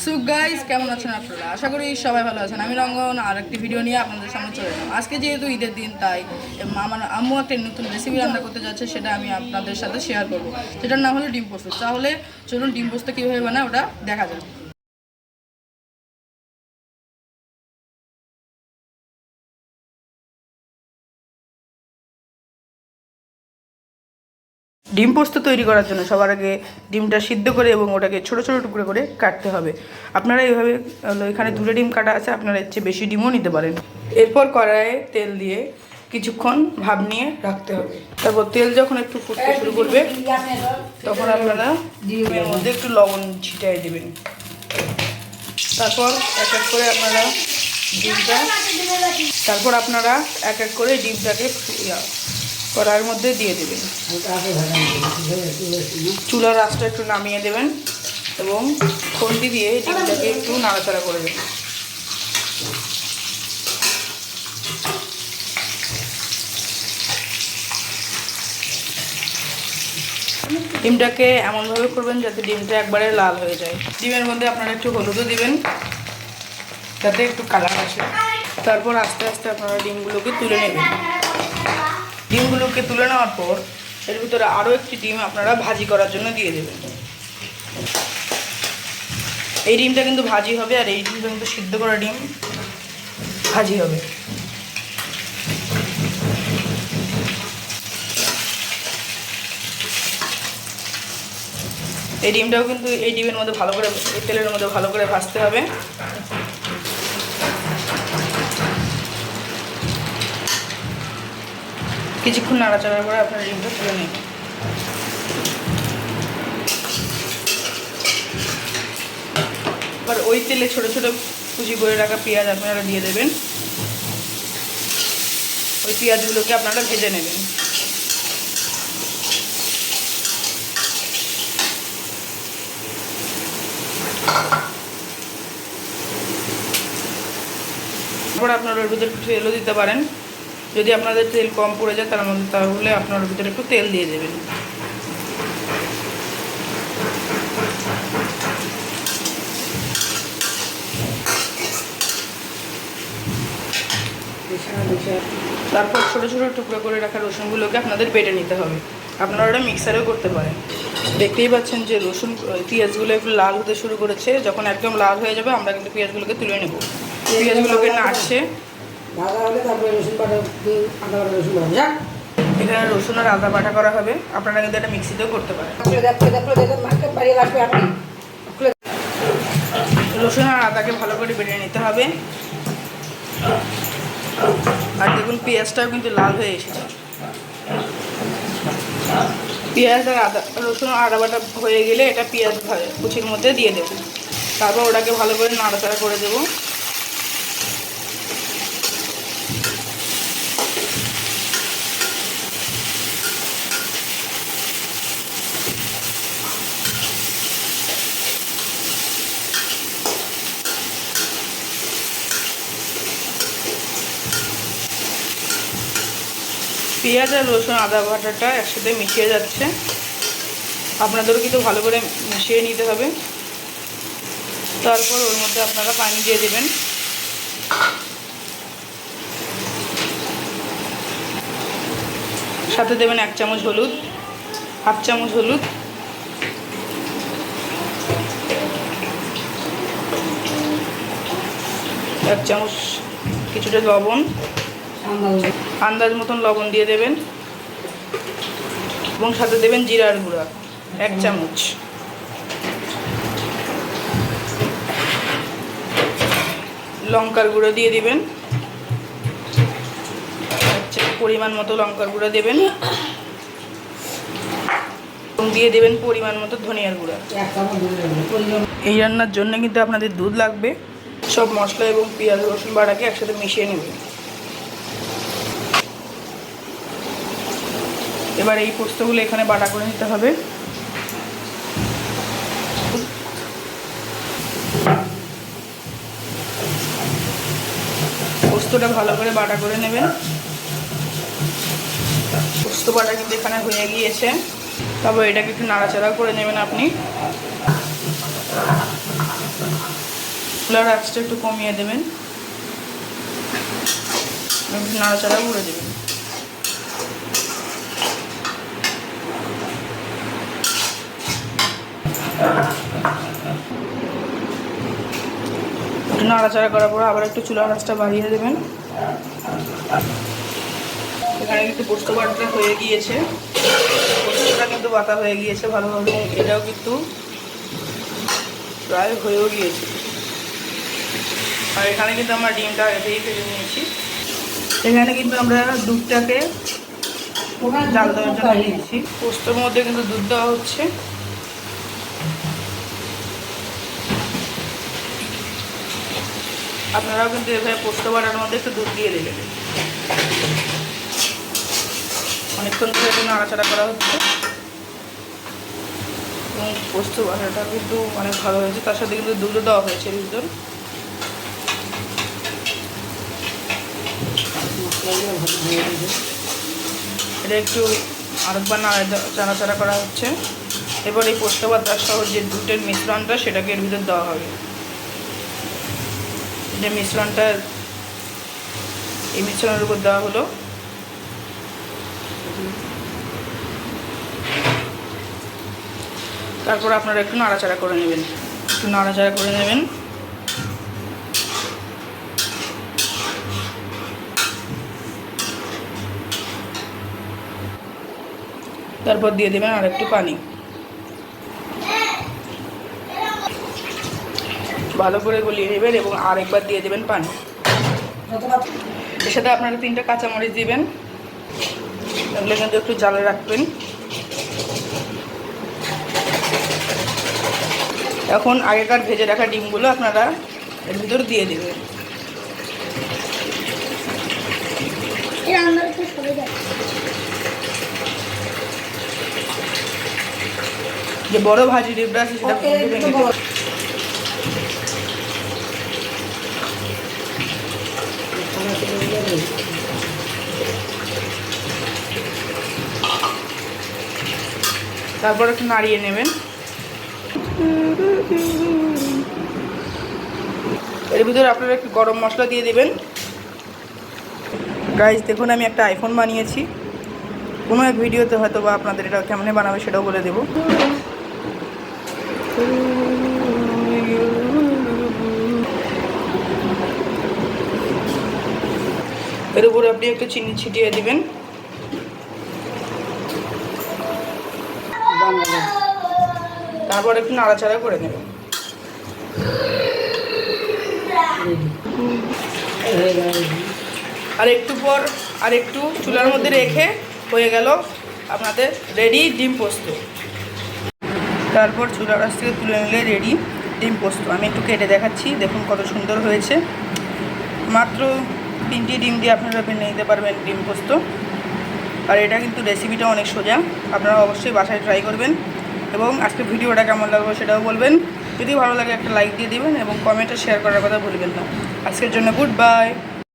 So guys, কেমন আছেন আপনারা? আশা করি সবাই ভালো আছেন। আমি রঙ্গন আর একটি ভিডিও নিয়ে আপনাদের সামনে চলে এলাম। আজকে যেহেতু ঈদের দিন, তাই আমার আম্মু একটা নতুন রেসিপি রান্না করতে যাচ্ছে, সেটা আমি আপনাদের সাথে শেয়ার করবো। সেটার নাম হলো ডিম পোস্ত। তাহলে চলুন ডিম পোস্ত কীভাবে বানায় ওটা দেখা যাক। ডিম পোস্ত তৈরি করার জন্য সবার আগে ডিমটা সিদ্ধ করে এবং ওটাকে ছোটো ছোটো টুকরো করে কাটতে হবে। আপনারা এইভাবে, এখানে 2টা ডিম কাটা আছে, আপনারা এর চেয়ে বেশি ডিমও নিতে পারেন। এরপর কড়াইয়ে তেল দিয়ে কিছুক্ষণ ভাপ নিয়ে রাখতে হবে। তারপর তেল যখন একটু ফুটতে শুরু করবে, তখন আপনারা ডিমের মধ্যে একটু লবণ ছিটিয়ে দেবেন। তারপর এক এক করে আপনারা ডিমটাকে কড়াইয়ের মধ্যে দিয়ে দেবেন। চুলার আঁচটা একটু নামিয়ে দেবেন এবং খুন্তি দিয়ে ডিমটাকে একটু নাড়াচাড়া করে দেবেন। ডিমটাকে এমনভাবে করবেন যাতে ডিমটা একবারে লাল হয়ে যায়। ডিমের মধ্যে আপনারা একটু হলুদও দিবেন যাতে একটু কালার আসে। তারপর আস্তে আস্তে আপনারা ডিমগুলোকে তুলে নেবেন। ডিমগুলোকে তুলে নেওয়ার পর এর ভিতরে আরও একটি ডিম আপনারা ভাজি করার জন্য দিয়ে দেবেন। এই ডিমটা কিন্তু ভাজি হবে, আর এই ডিমটা কিন্তু সিদ্ধ করা ডিম ভাজি হবে। এই ডিমটাও কিন্তু এই ডিমের মধ্যে ভালো করে, এই তেলের মধ্যে ভালো করে ভাজতে হবে। কিছুক্ষণ নাড়াচাড়া করে আপনার ডিমটা তুলে নেবেন। এবার ওই তেলে ছোটো ছোটো কুচি করে রাখা পেঁয়াজ আপনারা দিয়ে দেবেন। ওই পেঁয়াজগুলোকে আপনারা ভেজে নেবেন। তারপর আপনারা ওর ভিতরে একটু তেলও দিতে পারেন। যদি আপনাদের তেল কম পড়ে যায় তাহলে আপনার ভিতরে একটু তেল দিয়ে দেবেন। তারপর ছোটো ছোটো টুকরো করে রাখা রসুনগুলোকে আপনাদের বেটে নিতে হবে। আপনারা ওটা মিক্সারেও করতে পারেন। দেখতেই পাচ্ছেন যে পেঁয়াজগুলো একটু লাল হতে শুরু করেছে। যখন একদম লাল হয়ে যাবে আমরা কিন্তু পেঁয়াজগুলোকে তুলে নেব। পেঁয়াজগুলোকে নাড়ছে। এখানে রসুন আর আদা বাটা করা হবে। আপনারা কিন্তু এটা মিক্সিতেও করতে পারেন। রসুন আর আদাকে ভালো করে বেটে নিতে হবে। আর দেখুন পেঁয়াজটাও কিন্তু লাল হয়ে এসেছে। পেঁয়াজ আর রসুন আর আদা বাটা হয়ে গেলে এটা পেঁয়াজ কুচির মধ্যে দিয়ে দেবো। তারপর ওটাকে ভালো করে নাড়াচাড়া করে দেবো। পেঁয়াজ আর রসুন আদা বাটাটা একসাথে মিশিয়ে যাচ্ছে। আপনাদেরও কিন্তু ভালো করে মিশিয়ে নিতে হবে। তারপর ওর মধ্যে আপনারা পানি দিয়ে দেবেন। সাথে দেবেন 1 চামচ হলুদ, 1/2 চামচ হলুদ, 1 চামচ কিছুটা লবণ, আন্দাজ মতন লবণ দিয়ে দেবেন। এবং সাথে দেবেন জিরার গুঁড়া 1 চামচ, লঙ্কার গুঁড়ো দিয়ে দিবেন। পরিমাণ মতো লঙ্কার গুঁড়ো দেবেন এবং দিয়ে দেবেন পরিমাণ মতো ধনিয়ার গুঁড়া। এই রান্নার জন্য কিন্তু আপনাদের দুধ লাগবে। সব মশলা এবং পেঁয়াজ রসুন বাটাকে একসাথে মিশিয়ে নেবেন। এবার এই পোস্তগুলো এখানে বাটা করে নিতে হবে। পোস্তটা ভালো করে বাটা করে নেবেন। পোস্ত বাটা কিন্তু এখানে হয়ে গিয়েছে। তারপর এটাকে একটু নাড়াচাড়া করে নেবেন আপনি। চুলার আঁচটা একটু কমিয়ে দেবেন, নাড়াচাড়া করে দেবেন। নাড়াচাড়া করার পর আবার একটু চুলার আঁচটা বাড়িয়ে দেবেন। এখানে কিন্তু পোস্ত বাটাটা হয়ে গিয়েছে, পোস্তটা কিন্তু বাটা হয়ে গিয়েছে ভালোভাবে, এটাও কিন্তু প্রায় হয়েও গিয়েছে। আর এখানে কিন্তু আমরা ডিমটা আগেই ফেলে নিয়েছি। এখানে কিন্তু আমরা দুধটাকে জাল দেওয়ার জন্য নিয়েছি, পোস্তর মধ্যে কিন্তু দুধ দেওয়া হচ্ছে। আপনারাও কিন্তু এভাবে পোস্ত বাটার মধ্যে একটু দুধ দিয়ে দেবেন। অনেকক্ষণ ধরে একটু নাড়াচাড়া করা হচ্ছে এবং পোস্ত বাটাটা কিন্তু অনেক ভালো হয়েছে, তার সাথে কিন্তু দুধও দেওয়া হয়েছে ভিতর। এটা একটু আরেকবার নাড়াচাড়া করা হচ্ছে। এবার এই পোস্ত বাটা সহ যে দুধের মিশ্রণটা সেটাকে এর ভিতর দেওয়া হবে। যে মিশ্রণটা এই মিশ্রণের উপর দেওয়া হলো। তারপর আপনারা একটু নাড়াচাড়া করে নেবেন, তারপর দিয়ে দেবেন আর একটু পানি, ভালো করে গলিয়ে নেবেন এবং আরেকবার দিয়ে দেবেন পানি। এর সাথে আপনারা 3টা কাঁচামরিচ দিবেন, এগুলো কিন্তু একটু জালে রাখবেন। এখন আগেকার ভেজে রাখা ডিমগুলো আপনারা এর ভিতর দিয়ে দেবেন। যে বড় ভাজি ডিমটা আছে সেটা ভেঙে দেবেন। তারপর একটু নাড়িয়ে নেবেন। এর ভিতরে আপনারা একটু গরম মশলা দিয়ে দেবেন। গাইস দেখুন, আমি একটা আইফোন বানিয়েছি, কোনো এক ভিডিওতে হয়তো বা আপনাদের এটা কেমনে বানাবে সেটাও বলে দেব। এর উপরে আপনি একটু চিনি ছিটিয়ে দিবেন। তারপর একটু নাড়াচাড়া করে নেবেন। আর একটু পর আর একটু চুলার মধ্যে রেখে হয়ে গেল আপনাদের রেডি ডিম পোস্ত। তারপর চুলার কাছ থেকে তুলে নিলে রেডি ডিম পোস্ত। আমি একটু কেটে দেখাচ্ছি, দেখুন কত সুন্দর হয়েছে। মাত্র 3টি ডিম দিয়ে আপনারা ভেঙে নিতে পারবেন ডিম পোস্ত। আর এটা কিন্তু রেসিপিটা অনেক সোজা, আপনারা অবশ্যই বাসায় ট্রাই করবেন এবং আজকে ভিডিওটা কেমন লাগবে সেটাও বলবেন। যদি ভালো লাগে একটা লাইক দিয়ে দিবেন এবং কমেন্টে শেয়ার করার কথা ভুলবেন না। আজকের জন্য গুড বাই।